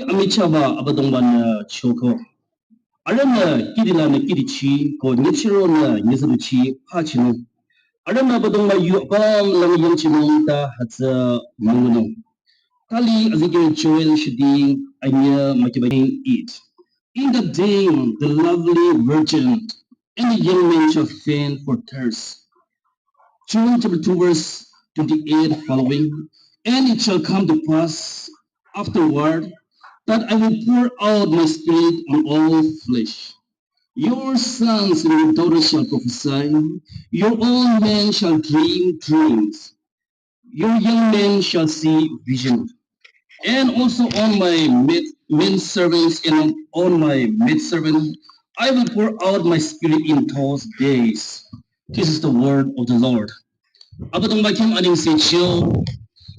Amichaba abadongban choko. Arana kidila na kidichi ko nichiro na nizabuchi hachino. Arana abadongba yu abang lang yanchino ta hatsa manguno. Kali azige Joel shidi anya makibayin eat. In the day, the lovely virgin and the young man shall faint for thirst. Joel chapter 2 verse 28 following. And it shall come to pass afterward that I will pour out my spirit on all flesh. Your sons and your daughters shall prophesy, your old men shall dream dreams, your young men shall see vision. And also on my men servants and on my maid servant, I will pour out my spirit in those days. This is the word of the Lord. Abadong bakim aning si Chiyo,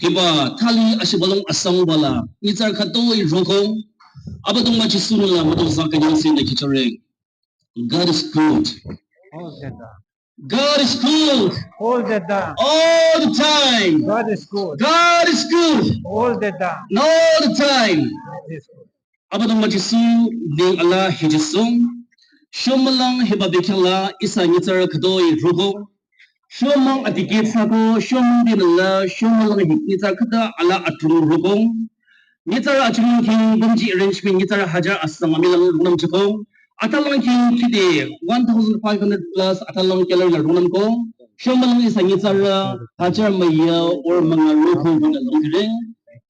hiba tali asibalong asang bala, nitar katoy roko, abadong machisunula matong sa kanyang sin na kicharing. God is good. All the time. God is good. All the time. All the time. God is good. God is good. All the time. All the time. God is good. Abadong machisu ning ala hijisong, shumalang hibabikala isa nitar katoy roko, Shomang atikit sako, shomang dinala, shomang nitar kada ala atung rukong. Nitar atung king bungji arrangement nitar hajar asam amilang runam chakong. Atalang king kide 1,500 plus atalang kelar runam ko. Shomang isa nitar hajar maya or mga rukong runam kire.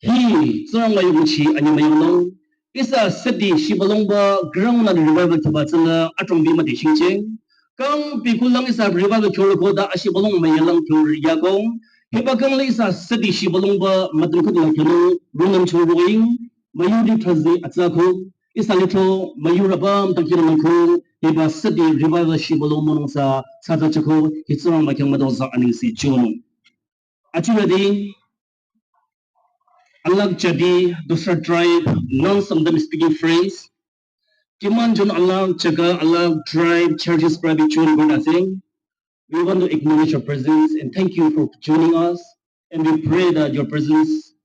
Hi, sarang mayu muchi anya mayu nong. Isa sedi shibalong ba ground na revival tibatanga atong bima di shingcheng. Kang pikulang isa riba ga choro ko da ashi bolong mayalang choro ya kong heba kang isa sedi shi bolong ba matun ko da choro runam choro ing mayuri thazi atsa ko isa litro mayura bam ta kiro ko heba sedi riba ga shi bolong monong sa sa chako hitsang ma kyang madong sa aning si chono achuradi alag jadi dusra tribe non some them speaking phrase Kiman John Allah Chaga Allah Tribe Churches Private Church Godasing. We want to acknowledge your presence and thank you for joining us. And we pray that your presence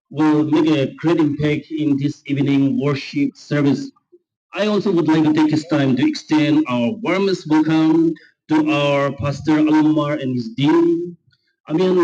will make a great impact in this evening worship service. I also would like to take this time to extend our warmest welcome to our Pastor Alomar and his dean. Amin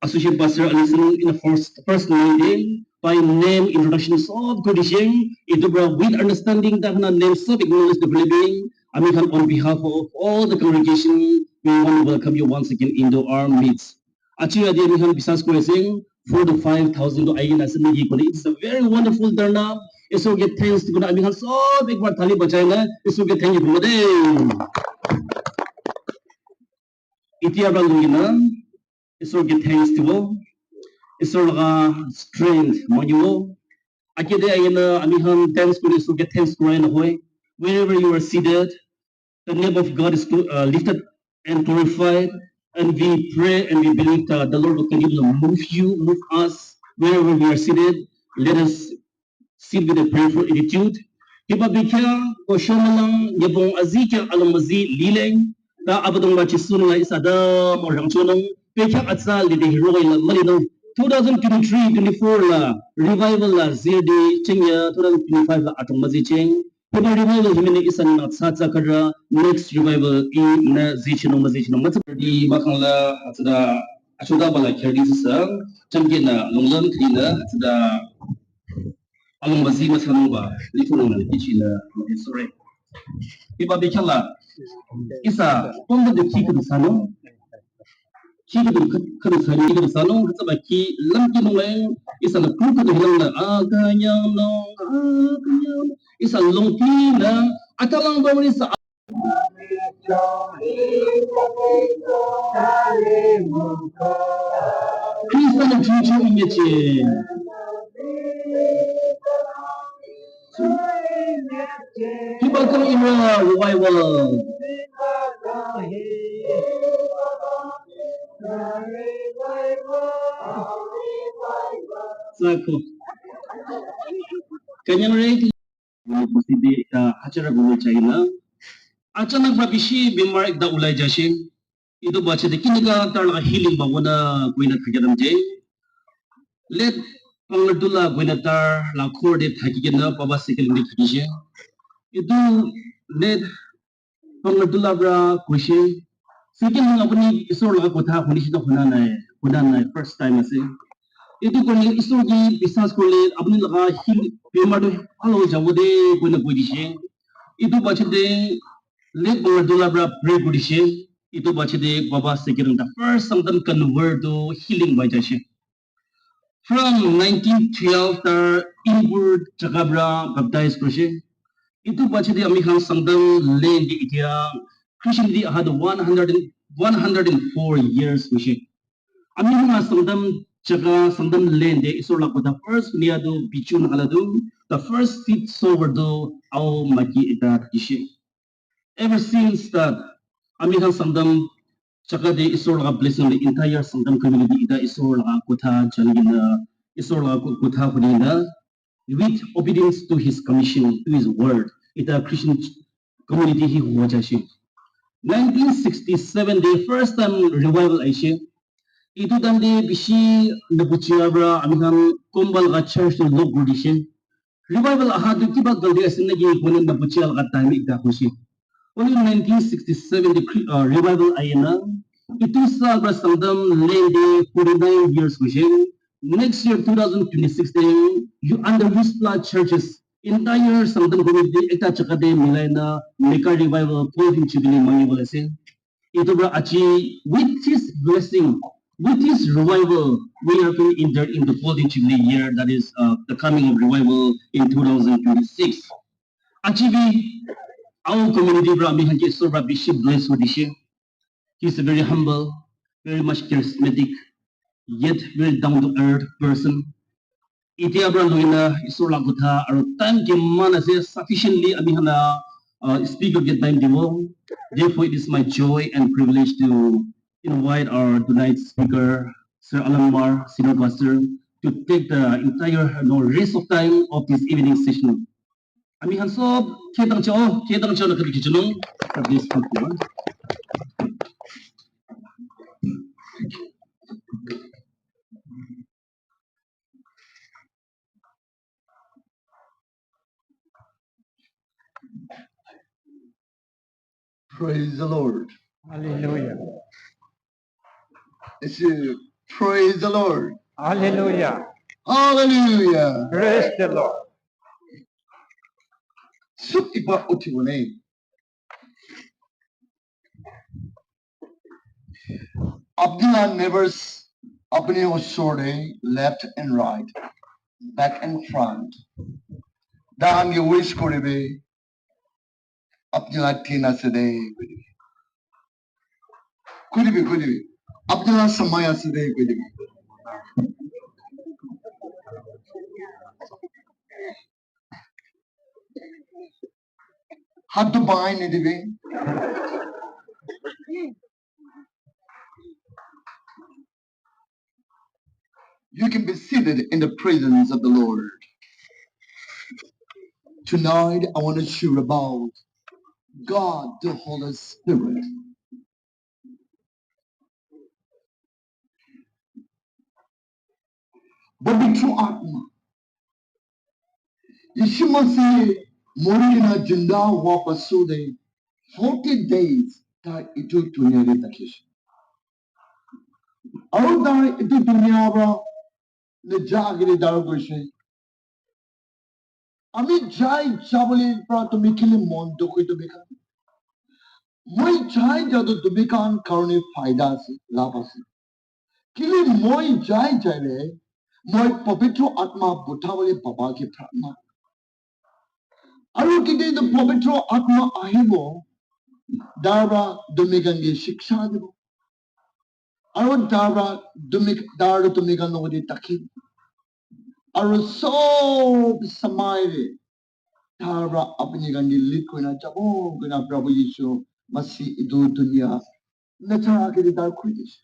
Associate Pastor Alison in the first meeting by name introduction of Kodishing, Itubra with understanding that na name so acknowledge the believing. Amin on behalf of all the congregation, we want to welcome you once again into our midst. Achi adi Amin Bisas Kuesing, 4 to 5,000 to Ayin Asamigi Kuni. It's a very wonderful turnout. It's so get thanks to Kuna Amin so big one Tali Bachina. It's so get thank you for the Itiabra Lungina. It's so get thanks to all. Isorga strength monumo. Akide ayana amihan thanks to so get thanks to hoy. Wherever you are seated, the name of God is lifted and glorified, and we pray and we believe that the Lord will continue to move us wherever we are seated. Let us sit with a prayerful attitude. Hibabikya o shomalang yabong azikya alamazi lileng ta abadong machisun nga isada mo rangchonong pekya atsa lide hiroy la malino 2023-24 la revival la zirdi chingya 2025 la atong mazi ching Hiba revival himini isan na tsatsa kadra next revival in na zichinong mazichinong matsapadi bakang la atsada achuda bala kherdi sisa chamke na longlam krina atsada along bazi masanong litunong na ichina sorry Hiba bikala isa pomba de kikadu sano kikadu sani kikadu sano hatsaba ki lamki nungay isa na kukadu hilang na akanyang isa longki na atalang bawani sa isa na chuchu inyeche Hiba kang ina revival Sako kanyang rate Sidi acara gulu China achanak babishi bimar ikda ulai jashin itu baca de kiniga tarla healing bangona kuina kajadam je let Pangladula Gwinatar, La Cour de Takigana, Baba Sikil Nikisha. Itu led Pangladula Bra Kushi. Sikil Nabuni Isor Lakota, Hunishita Hunana, first time I say. Itu kuni Isor di business kuli Abni Laka Hil Pimado Hello Jawode Guna Budishe. Itu baca de led Pangladula Bra Pre Budishe. Itu baca de Baba Sikil the first something convert to healing by Jashe. From 1912 ta inward Chakabra baptized Christian. Itu baca di Amikhan Sangdang Lane di Itia Christian di had 104 years Christian. Amikhan Sangdang Chaka Sangdang Lane di Isola ko the first niya do pichu nakalado the first seat sober do au maki ita Christian. Ever since that Amikhan Sangdang Chaka de Isola blessing the entire Sangdang community ita Isola kota janagina Isola kota kunina with obedience to his commission, to his word. Ita Christian community he wajashi. 1967, the first time revival Asia. Itu dan di bisi nabuciabra amikang kumbal ka church to log gudishin. Revival ahadu kiba galdi asin nagi kunin nabucial ka time ita kushi. Only in 1967, the revival ayana. Itu sa sangdam lady 49 years kushi. Next year, 2026, you under Wisla churches, entire Sangdam community, Ekta Chakade, Milena, Meka Revival, Clothing Jubilee, Mangivalese. Ito bra achi, with his blessing, with his revival, we are going to enter into Clothing Jubilee year, that is the coming of revival in 2026. Achi vi, our community bra, Mihanki Sobra Bishop blessed with this. He's a very humble, very much charismatic, yet very down to earth person. Iti abra luina isur lagutha aru time ke mana se sufficiently amihana speak of the time devo. Therefore, it is my joy and privilege to invite our tonight's speaker, Sir Alan Mar, Senior Pastor, to take the entire rest of time of this evening session. Amihan sob, kedang chao na kadikichunong, please come forward. Praise the Lord. Hallelujah. Praise the Lord. Hallelujah. Hallelujah. Praise the Lord. Sutipa utivune. Abdullah never apne shorde left and right, back and front. Dangi wish koribe. Abdullah tina sede. Kudibi. Abdullah samaya sede kudibi. Had to buy nidibi. You can be seated in the presence of the Lord. Tonight, I want to share about God, the Holy Spirit. But be true Atma. Yeshua Morina Jinda Wapasude 40 days that it took to near the Kish. All that it took to near the Jagri Dargoshe. Ami Jai Chabali brought to make him Mondoki to become. My Jai Jadu to become Karni Faidas Lavasi. Killing Moi Jai Jare, Moi Popito Atma Butavali Babaki Pratma. Aru kiti the Popito Atma Ahibo. Dara Dumigangi Shiksha devo. Aru Dara Dumigan Nodi Taki. Aru so Samaire. Dara Abnigandi Liquina Jabo Guna Prabhu Yishu Masi Idu Dunya. Nataki Dar Kridish.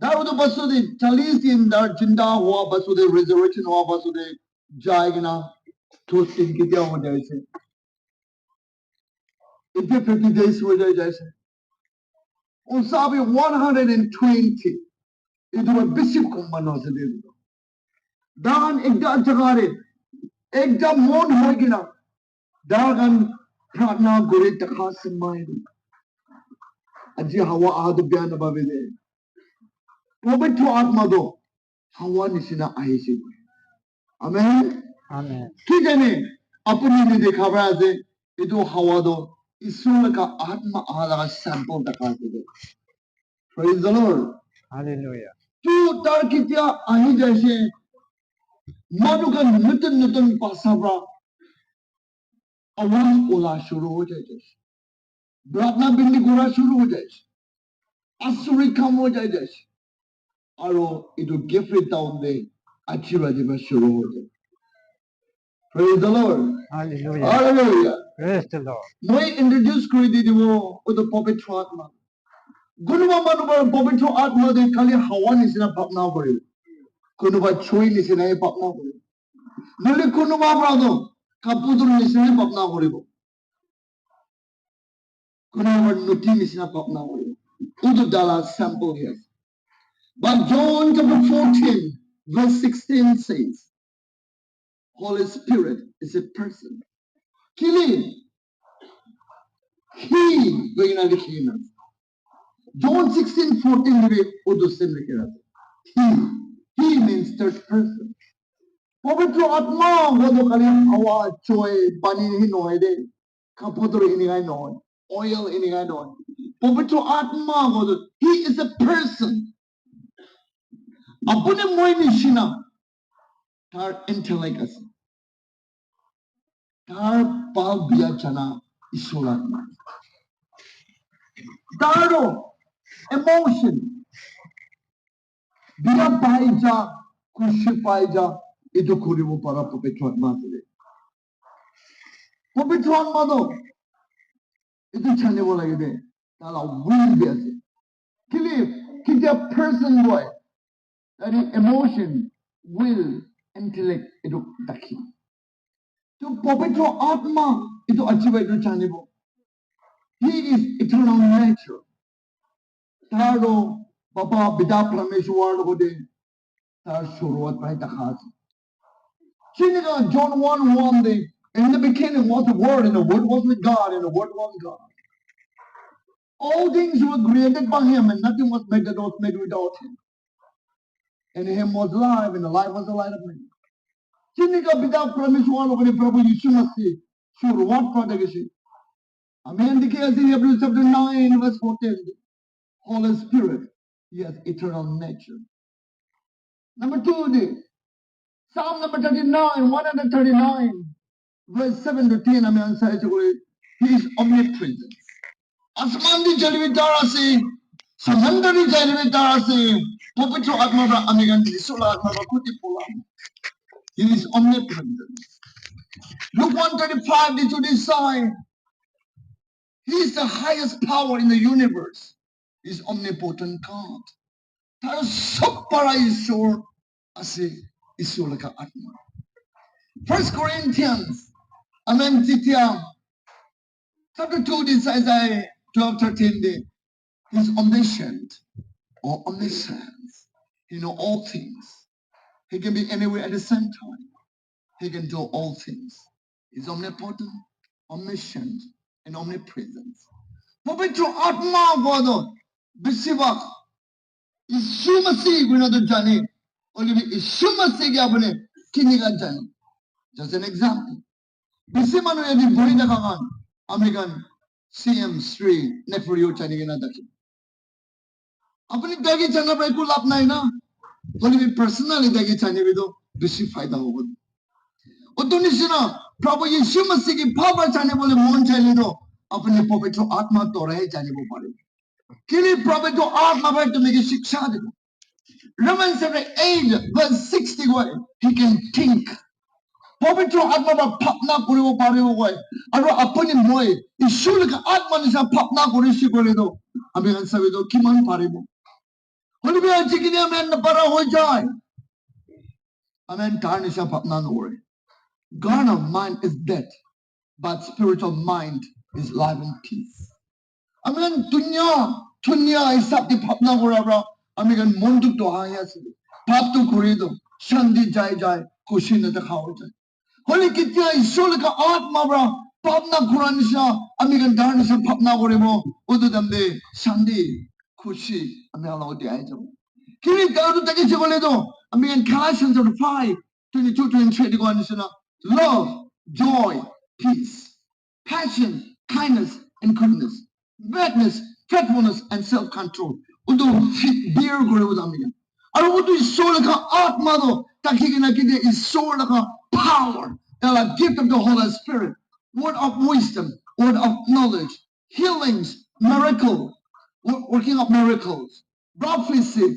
Daru Basudi Talisin Dar Jinda Hua Basude Resurrection Hua Basude Jaigana Toasting Kidia what I say. If 50 days what I say. On Sabi 120, it was Bishop Kumbano. দান একটা জায়গারে একটা মন হয় কিনা Dagan প্রার্থনা করে টাকা সময় আজি হাওয়া আদু বিয়ান ভাবে দে পবিত্র আত্মা দো হাওয়া নিশিনা আইছে আমেন Amen. কি জানে আপনি ने देखा बड़ा से ये तो हवा दो ईश्वर का आत्मा आला सैंपल दिखा दे प्रेज द लॉर्ड Hallelujah. तो तार की क्या आही जैसे मानो का नतन नतन पासाबरा अवन ओला शुरू हो जाए जैसे प्रार्थना बिंदी गोरा शुरू हो जाए आसुरी काम हो जाए जैसे और ये तो गिफ्ट डाउन दे अच्छी बाजी में शुरू हो जाए praise the Lord Hallelujah. Hallelujah Praise the Lord. मैं इंट्रोड्यूस कर दी थी वो तो पवित्र आत्मा गुणवा मानुबर पवित्र आत्मा दे खाली हवा निसिना पापना करे कुनुबा छुई निसिना ये पापना करे नले कुनुबा ब्रादो कापुदुर निसिना पापना करे कुनुबा नुटी निसिना पापना करे उदु डाला sample here but John chapter 14 verse 16 says Holy Spirit is a person killing he going to the kingdom John 16:14 में वो दूसरे में लिखा है he means third person पवित्र आत्मा वो तो खाली हवा चोए पानी ही नोए दे कपूतर ही नहीं नोए oil ही नहीं नोए पवित्र आत्मा वो तो he is a person अपने मोई निशिना तार intellect अस तार पाल बिया चना ईश्वर आत्मा तारो emotion बिना पाइजा खुशी पाइजा itu kurimu para pवित्र आत्मा से पवित्र आत्मा दो itu छाने बोला ये दे ताला will be ऐसे किले किसी person boy that is emotion will intellect itu दखी तो पवित्र आत्मा itu अच्छी बात itu छाने बो he is eternal nature तारो बाबा बिदा परमेश्वर को दे तार शुरुआत पाए तखास John 1:1 in the beginning was the Word, and the Word was with God, and the Word was God. All things were created by Him, and nothing was made that was made without Him. And Him was life, and the life was the light of men. Chinika Bida Pramishwan of the Prabhu Yishumasi, sure, what product Amen. Because in Hebrews chapter 9, verse 14, Holy Spirit, He has eternal nature. Number 2, Psalm number 39, 139, verse 7 to 10, Amen. He is omnipresent. आसमान की जलवी तारा से समंदर की जलवी तारा से पवित्र आत्मा का American ईश्वर आत्मा का खुद ही बोला he is omnipresent Luke 1:35 to decide he is the highest power in the universe he is omnipotent God तारा सब बड़ा ईश्वर ऐसे ईश्वर का आत्मा 1 Corinthians Amen Titia chapter 2 decides 12:13 He's omniscient or omniscience. He knows all things. He can be anywhere at the same time. He can do all things. He's omnipotent, omniscient, and omnipresent. पवित्र आत्मा वादो बिसिवा यीशु मसीह गुना तो जाने और ये यीशु मसीह क्या बने किन्हीं का जाने. Just an example. बिसिमानो यदि बुरी जगह अमेरिकन CM Sri नेफरियो जाने के ना दक्षिण अपनी दागी चलना पर कोई लाभ नहीं ना बोले भी पर्सनली दागी चलने भी तो बेसी फायदा होगा और तो निश्चित प्रभु यीशु मसीह की पावर चलने बोले मन चले तो अपने पवित्र आत्मा तो रहे जाने वो पारे के लिए पवित्र आत्मा पर तुम्हें की शिक्षा दे Romans chapter 8 verse 61 he can think पवित्र आत्मा पर पापना करे वो पारे वो गए और अपने मोए यीशु का आत्मा निशा पापना करे शिकोले तो अभी हम सभी तो किमान पारे वो Holy Spirit, chicken, amen, the para ho jai. Amen, tarnisha papna no worry. God of mind is dead, but spiritual mind is life and peace. Amen, tunya is sabdi papna gora bra. Amen, monduk to hayas. Pap to kurido. शांति जाए जाए खुशी न दिखाओ जाए होली कितना ईश्वर का आत्मा बरा पापना कुरान निशा अमेरिकन दार निशा पापना करे मो उधर दमदे शांति खुशी हमें अलाउ दिया है जब किरी दारू तक इसे बोले तो अमेरिकन Colossians chapter 5 22-23 दिखवा निशा love joy peace passion kindness and goodness meekness faithfulness and self-control उधर bear करे उधर अमेरिकन और वो तो ईश्वर का आत्मा तो ताकि कि ना कि ईश्वर का power the gift of the Holy Spirit word of wisdom word of knowledge healings miracle working of miracles prophecy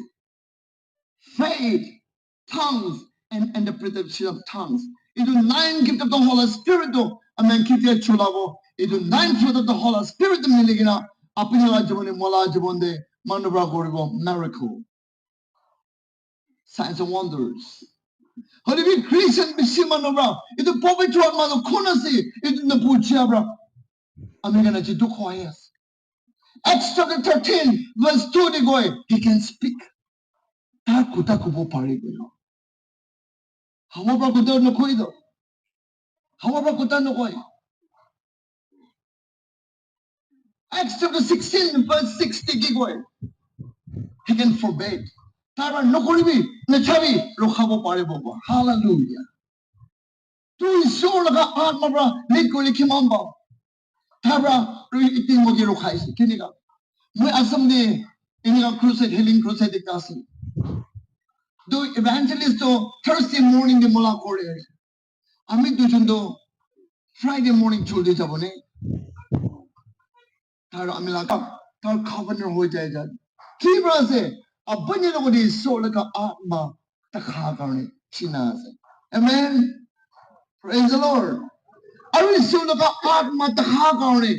faith tongues and interpretation of tongues it is 9 gift of the Holy Spirit though amen कितने चुला वो it is 9 fruit of the Holy Spirit मिलेगी ना अपने लाजवाब ने मोला जवान दे मानवरा कोरिबो miracle signs and wonders. How do we Christian Bishima Nobra? It's a poverty to our mother Konasi, it's in the Puchabra. I'm gonna do quiet. Acts chapter 13, verse 2 they go, he can speak. Takutakubo Parigo. However, Kuta no Koido. However, Kuta no Koi. Acts chapter 16, verse 60 giveaway. He can forbid. Tara no Koribi, Nachavi, Rohabo Paribo. Hallelujah. Tu ईश्वर लगा आत्मा बरा लिखो लिखी Mamba थाबरा इतनी मोगी रुखाई से किन्हीं का मैं असम ने इन्हीं का क्रूसेड healing crusade दिखता सी दो evangelist तो Thursday morning दे मुला कोड़े अमी दूसरों तो Friday morning चल दे जाबो ने थारा अमी लगा थार governor हो जाए जाए की बरा से अब बने लोगों ने ईश्वर लगा आत्मा तखा करने चिना से amen. Praise the Lord. अभी सुनो का आत्मा तखा कौने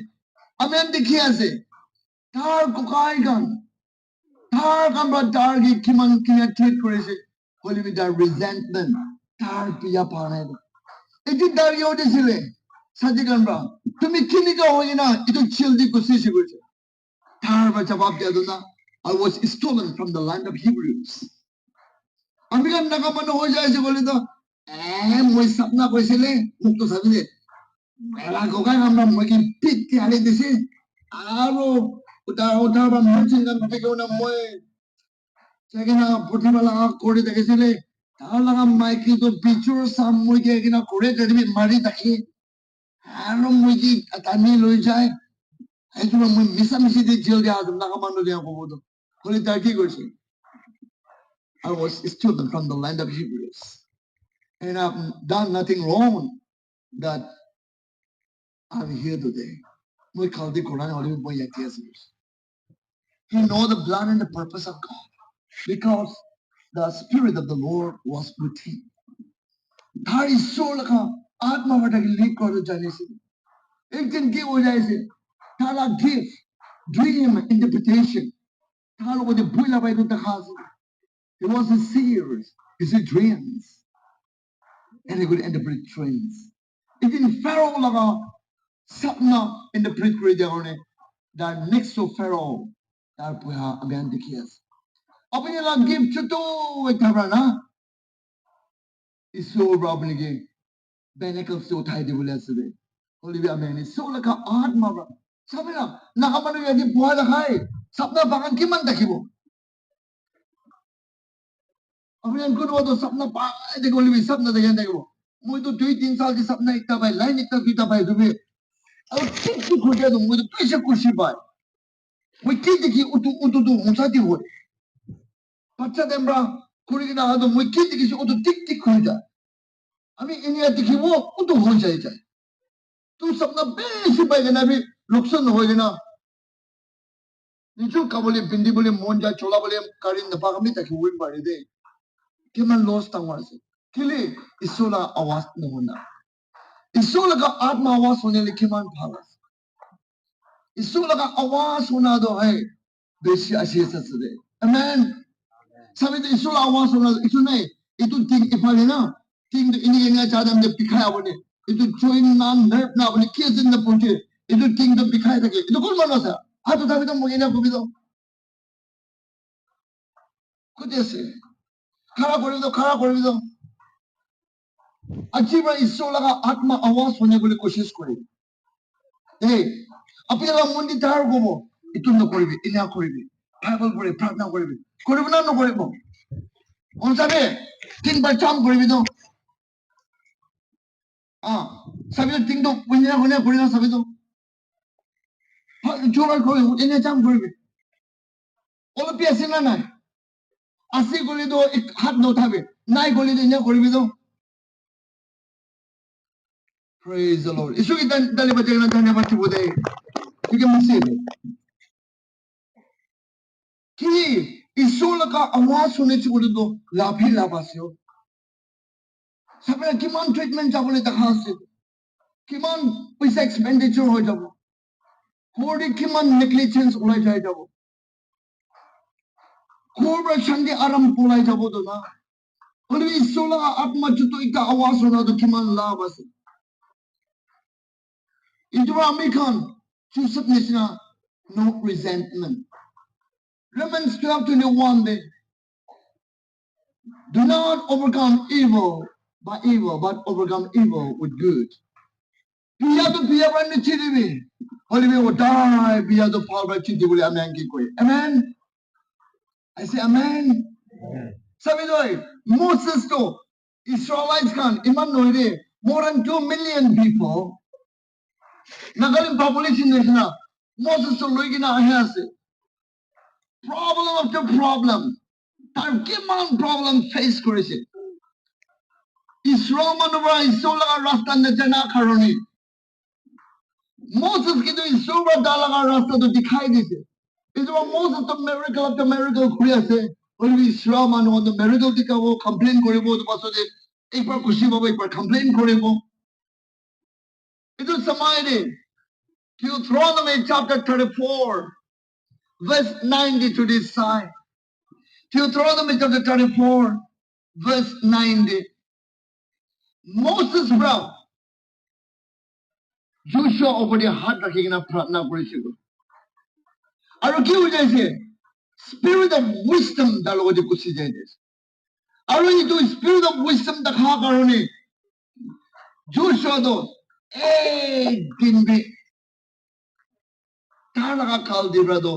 अमें दिखिए से तार को काय गन तार का बड़ा तार की किमान किन्हें ट्रीट करे से होली में तार resentment तार पिया पाने दो इतनी तार ये होते सिले सच्ची गन बड़ा तुम्हें किन्हीं का होगी ना इतो चिल्डी कुछ सी कुछ तार बच्चा बाप दिया दो ना I was stolen from the land of Hebrews अभी का नकामन हो जाए से बोले तो मुझे सपना कोई सिले मुक्त सभी दे Ela kokai ngamra mweki piti ale desi aro utar ba merchant kan pati ko na moy segena puthi wala kori dekesile tar laga maiki to pichur sam moy ke kina kore kadi mari takhi aro moy ki atani loi jai aitu moy misa misi de jail de adam naga manu de ko bodo kole tar ki korche I was a student from the land of Hebrews and I've done nothing wrong that I'm here today. We call the Quran only by Yakias. He know the plan and the purpose of God because the Spirit of the Lord was with him. Thari soul ka atma vataki leak karo jane se. Ek din ki ho jaye se. Thala give dream interpretation. Thalo ko de bhuila bai to takhas. It wasn't seers. It's a dreams. And he could interpret dreams. Ek din Pharaoh laga sapna interpret kare jagone. That next to Pharaoh. Dar puha abyan dikhiyas. अपने लाग gift तो एक थबरा ना इसो problem के बेनेकल से उठाई दे बोले ऐसे दे होली भी अमें इसो लगा आठ मारा सब ना हमारे यदि बुआ दिखाए सपना बागन की मन देखिबो अपने इनको तो सपना पाए देखो होली भी सपना देखिबो मुझे तो 2-3 साल के सपना इतना भाई लाइन इतना कीता भाई तुम्हें और किसी खुद तो मुझे तो कैसे खुशी पाए मुझे की देखी उतु मुसाती हो बच्चा देम्बरा कुड़ी की ना तो मुझे की देखी से उतु टिक टिक हो जाए अभी इन्हें देखी वो उतु हो जाए तू सपना बेसी पाएगा ना भी नुकसान होएगा ना निचो कबले बिंदी बोले मोन जा चोला बोले कारिन दफा कमी तक हुई पड़े दे कि मैं लॉस तंग से किले इसोला आवाज न होना इसोला का आत्मा आवाज होने लिखी मान भागा इसोला का आवाज होना तो है बेसी आशीष से आमेन सभी तो इसोला आवाज होना इतो नहीं इतो थिंक इफाले ना थिंक इन्हें चाहते हम जब दिखाया बोले इतो join नाम नर्व ना बोले किस दिन न पहुंचे इतो थिंक तो दिखाया था कि इतो कौन मानो सा हाँ तो तभी तो मुझे ना कभी तो कुछ ऐसे খাড়া করে দাও আজিবা ঈশ্বর লাগা আত্মা আওয়াজ শুনে বলে কোশিশ করে এই আপনি লাগা মন্দির দাঁড় করবো একটু নকরিবে ইনা করিবে বাইবেল পড়ে প্রার্থনা করিবে করিব না নকরিব অনুসারে 3 বার চাম করিবে তো সাবিতো 3 তো পুণ্যা হনে করি না সাবিতো জোগাড় করে এনে চাম করিবে অলপি আছে না নাই আসি গলি তো হাত নথাবে নাই গলি তো এনে করিবে তো Praise the Lord. Isu kita dali baca na tanya baca budai. Kita masih itu. Kini isu laka awas sunet si boleh tu lapi lapasio. Sampai kiman treatment jabo le dah hasil. Kiman paisa expenditure ho jabo. Kori kiman negligence ulai jai jabo. Korban shandi aram pulai jabo tu na. Kalau isu laka atma jutu ika awas suna tu kiman lapasio. Itu American, Joseph Nisna, no resentment. Romans 12:21 then. Do not overcome evil by evil, but overcome evil with good. Biya to biya ban ni chidi bi. Holy we will die. Biya to fall by chidi bole amen ki koi. Amen. I say amen. Sabi doy Moses to Israelites kan iman noire more than 2 million people. Nagalim population nisna Moses to loigi na ahe ase. Problem after problem. তার কিমান problem face করেছে Israel মানুষরা Israel লাগার রাস্তা নিতে না কারণে Moses কিন্তু ইসরায়েল দা লাগার রাস্তা তো দেখাই দিয়েছে এই যে মোসেস তো মিরাকল আফটার মিরাকল ঘুরে আছে ওই ইসরায়েল মানুষ তো মিরাকল দেখাবো কমপ্লেন করবো তো পাশে একবার খুশি পাবো একবার কমপ্লেন করবো এটা সময় রে Deuteronomy chapter 34 verse 90 to this side Deuteronomy chapter 34 verse 90 Moses bro Joshua উপরে হাত রাখি কিনা প্রার্থনা করেছিল আর কি হয়ে যাচ্ছে spirit of wisdom তার লগতে গুছি যাইছে আর এই তো spirit of wisdom দেখা কারণে Joshua তো এই দিন বি তার লাগা কাল দিবরা তো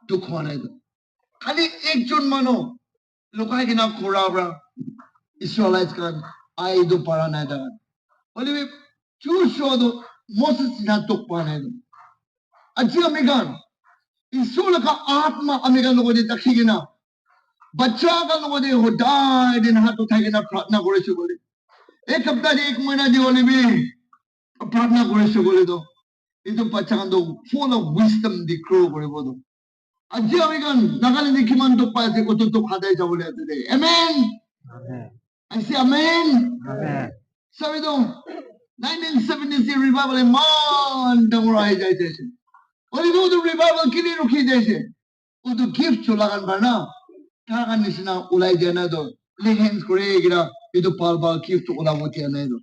দুঃখ নাই তো খালি একজন মানুষ লোকাই কিনা কোরাবরা ইসরায়েলাইট কান আইদো পারা নাই দা বলি Joshua তো Moses na tukpa na ito. At si Amigan, isula ka atma Amigan logo di takhi na. Bacha ka logo di huday din hato tayo na pratna kore si goli. Ek hafta di ek mahina di goli bi pratna kore si goli do. Ito bacha ka do full of wisdom di crow kore bo do. At si Amigan, nakalin di kiman tukpa si kututuk haday sa goli ito day. Amen? Amen. I say amen? Amen. Sabi do, 1970 revival man damrai jaise ori do revival kini rukhi jaise o to gift cholagan bana tagan nisna ulai jana do lehens kore gira edo pal gift ola moti ana do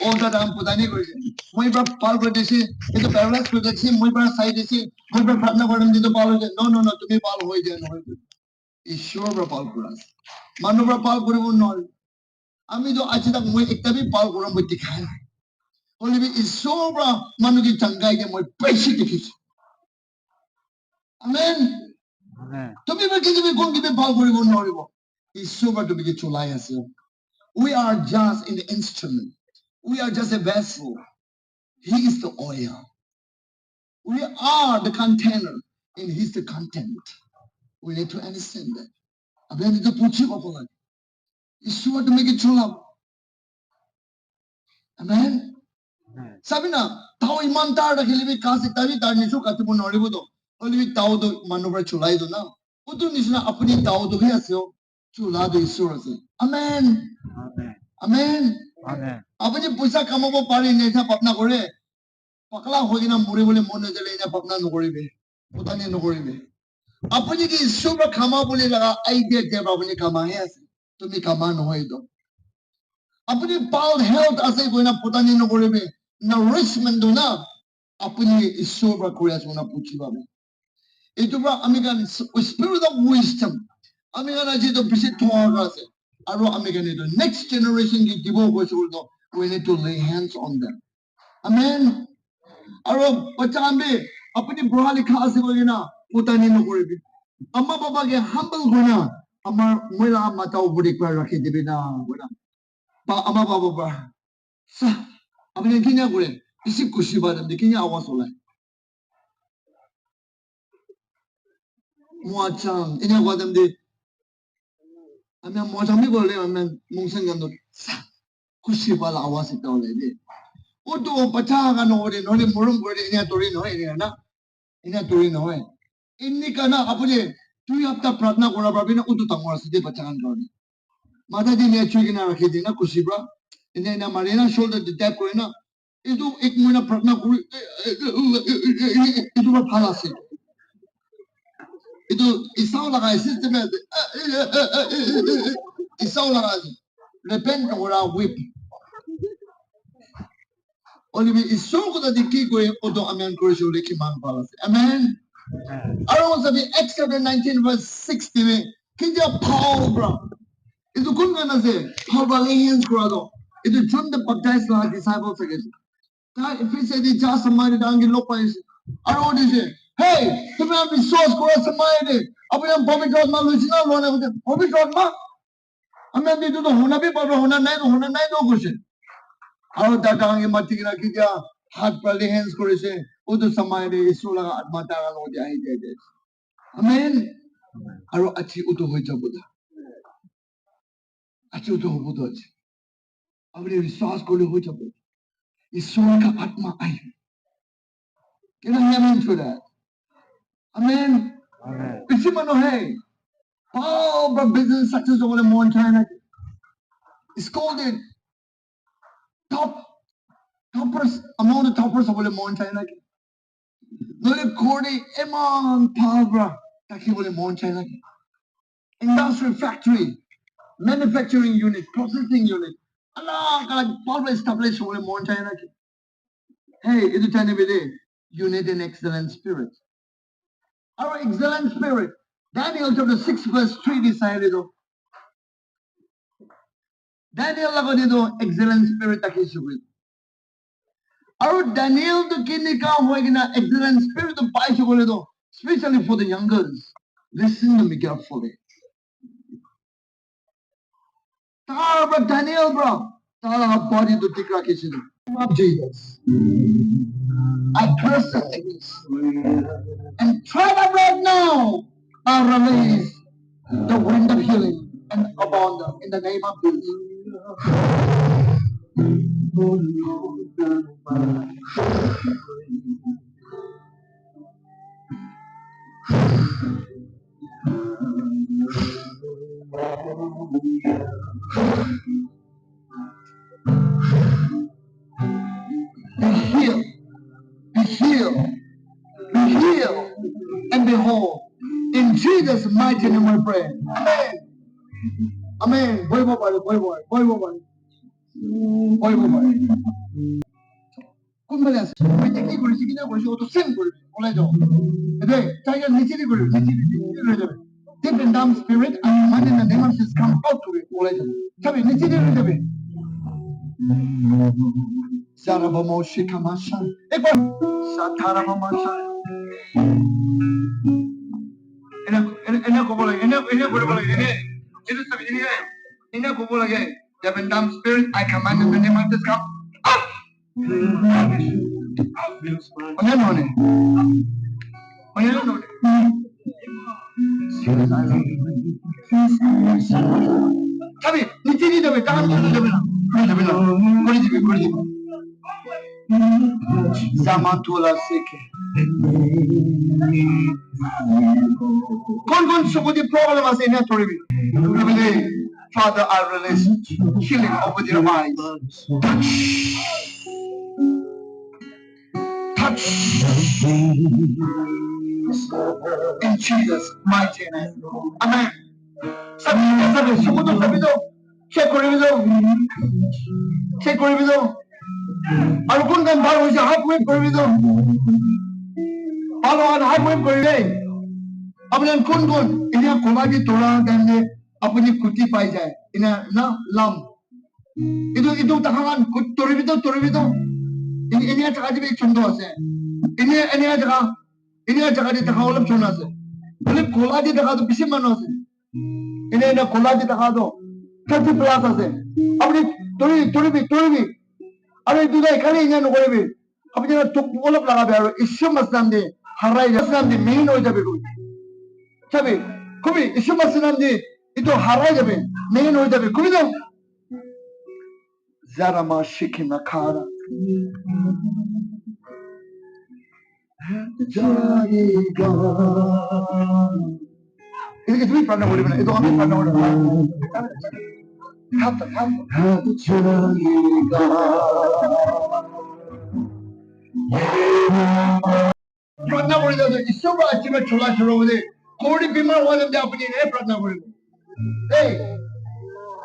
all that am putani koise moi ba pal kore dise edo paralyze kore dise moi ba side dise moi ba pratna koram dido pal hoye no tumi pal hoye jay no ishwar ba pal koras manu ba pal koribo nol ami do achi tak moi ekta bi pal koram moi dikhai Only is sobra manuki changai ke moi paisi dikhisu. Amen. Amen. Tumi ba kiti be kon kibe bal koribo noribo. Is sobra to be chulai ase. We are just in the instrument. We are just a vessel. He is the oil. We are the container, and He's the content. We need to understand that. Abhi to puchi bapola. Is sobra to make it chula. Amen. Sabi na, tao iman tar rakhilibi kasi tabi tar nisu katibo noribo do. Olibi tao do manubra chulai do na. Utu nisna apni tao do hi asyo chula do isur ase. Amen. Amen. Amen. Amen. Apni puisa kamabo pari nesa papna kore. Pakla hoyi na muri bole mon jale ina papna nokoribe. Utani nokoribe. Apni ki isur ba kama bole laga idea deba apni kama hai ase. Tumi kama nohoi do. Apni pal health ase koina putani nokoribe. Nourishment do na apni isur ba kore ase na puchi babe. Ito ba amigan spirit of wisdom আমি গানা যেটো বেশি থোয়া আছে আৰু আমি গানি তো next generation কি দিব কৈছো তো we need to lay hands on them amen আৰু বাচ্চা আমি আপুনি পঢ়া লিখা আছে বলি না পুতানি নকৰিবি আম্মা বাবাকে humble গনা আমাৰ মইলা মাতাও বুড়ি করে রাখি দিবি না গনা বা আম্মা বাবা বা সা আপনি কিনা করে বেশি খুশি বাদাম দেখি আওয়াজ ওলায় মোয়াচাম এনে বাদাম দি আমি মোয়াচামি বলে আমি মুংসেন গান খুশি বালা আওয়াজ এটা ওলায় দে ও তো বাচ্চা গান ওরে নলে মরম করে এনে তোরি নয় এনে না এনে তোরি নয় এমনি কানা আপনি তুই আপনা প্রার্থনা করা পারবি না উতো তামর আছে দে বাচ্চা গান করে মাথা দিয়ে নিয়ে ছুঁয়ে কিনা রাখি দিই না খুশি বা এনে না মারে না শোল্ডার ট্যাপ করে না itu এক মহিনা প্রার্থনা করি itu ভাল আছে itu isaw laga system isaw laga repent ora whip olivi isaw ko da ki ko odo amen ko jole ki man ভাল আছে amen aro sabi Acts chapter 19 verse 60 me kinja Paul bro itu kun gana se Paul Valerians grado itu John the Baptist la disciples again God, if he said he just somebody down get look by I don't want to hey, if you have resource for somebody, I will Bobby God man listen on one of them. Bobby God man. I mean they do the Honabi but Hona night no question. I don't that down in Matina Kija, heart probably hands for say, Udo somebody is so like Matara no did. Amen. I wrote Achi Uto Hoja Buddha. Achi Uto Buddha. I will resource go to Hoja Buddha. Issur ka atma ay. Can I hear for that? Amen. Amen. Isi mano hey. All the business success over the mountain. It's called it toppers among the toppers over the mountain. No le kodi eman palbra taki over the mountain. Industrial factory, manufacturing unit, processing unit. Allah kala palbra established over the mountain. Hey, itu tanya bede. Unit in excellent spirit. Our excellent spirit. Daniel chapter 6 verse 3 decided. Daniel lagodido excellent spirit takisubi. Our Daniel to kinika hoigina excellent spirit to paisugolido, especially for the youngers. Listen to me carefully. Tara Daniel bro. Tara body to tikra kisido. Of Jesus. I curse the things. And try them right now. I release the wind of healing and abundance in the name of Jesus. Be healed. Be healed. Be healed. And behold, in Jesus' mighty name we pray. Amen. Amen. Boy, boy, boy, boy, boy, boy, boy. Boy, boy, boy. কোন বেলা আছে ওইটা কি করেছি কিনা করেছি ও তো same করবে বলে যাও এবে টাইগার নিচেই করবে নিচেই রয়ে যাবে deep and dumb spirit and man in the name of Jesus come out to it বলে যাবে যাবে নিচেই রয়ে যাবে সারাবমো শিখামাশা একবার সাতারামাশা এনে কবল এনে করে বলে এনে এটা সব এনে কবল লাগে deep and dumb spirit I command in the name of Jesus come out Oye, no, no. Oye, no, no. Sabi, niche ni jabe, kahan jabe na. Jabe na. Kori jibe. Zamatola seke. Kon sukudi problem ase na thori bi. Father, I release healing over their minds. Touch in Jesus' mighty name. Amen. Sabi, sukuto sabi do. Check kori bido. Aru kun kan bhalo hoise half wave kori bido. Bhalo an half wave kori dei. আপনার কোন ইনা কোলাজি তোলা টাইমে আপনি কুটি পাই যায় ইনা না লাম itu takangan toribito ini jaga jibe contoh আছে ini jaga di taka olap chona আছে বলে কোলা di taka তো বেশি মানুষ আছে ini কোলা di taka তো 30 প্লাস আছে আপনি তরিবি আরে দুটো এখানে ইনা করবে আপনি না তো অলপ লাগাবে আর ইসু মাসলাম দিয়ে হারাই মাসলাম দিয়ে মেইন হয়ে যাবে খুবই ইসু মাসলাম দিয়ে itu হারাই যাবে মেইন হয়ে যাবে খুবই তো Zarama Shikima Kara. Itu pernah boleh mana? Itu kami pernah boleh mana? Pernah boleh dah. Isu baca macam chola boleh. Kodi bimar wajib dia punya ni pernah boleh.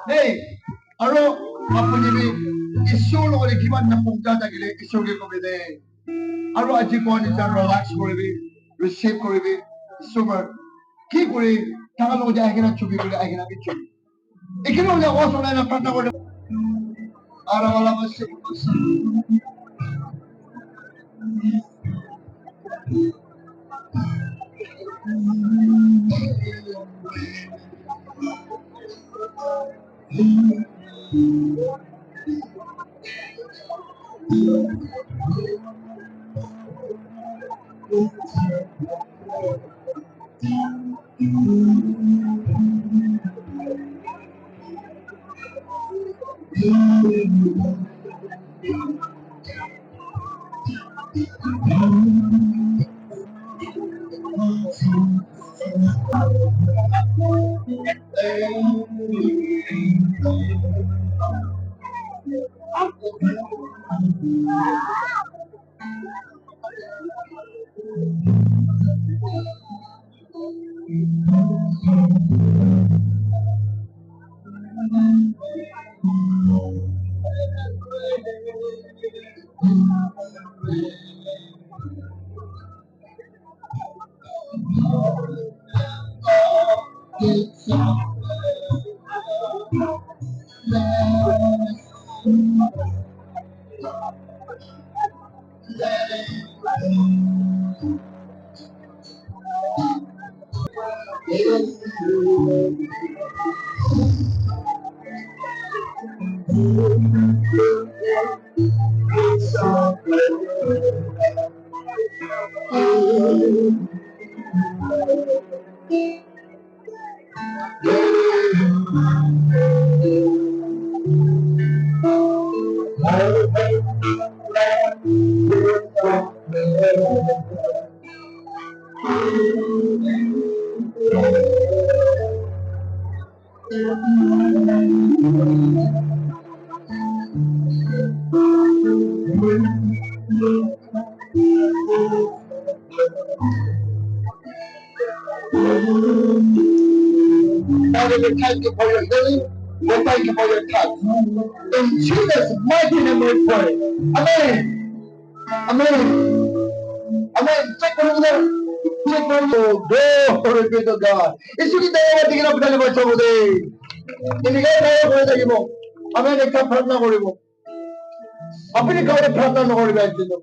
Hey, aro আপনি B ঈশ্বর বলে কিমান না পৌঁছা থাকিলে ঈশ্বরকে কবি দে আৰু আজি কোন এটা রিল্যাক্স কৰিবি রিসিভ কৰিবি ঈশ্বৰ কি কৰি টাকা লগ যায় কিনা ছবি কৰি আই কিনা বিচ্ছু এখানে হলে ও শোনা না প্রার্থনা করে আর আল্লাহ বসে Father, we thank you for your healing. We thank you for your touch. In Jesus' mighty name we pray. Amen. Amen. Amen. Check for them. Check for you. Glory be to God. Isu kita yang tinggal pada lepas jauh deh. Ini kan saya boleh lagi mo. Amen. Kita pernah boleh mo. Apa ni kau pernah nak boleh baca tu?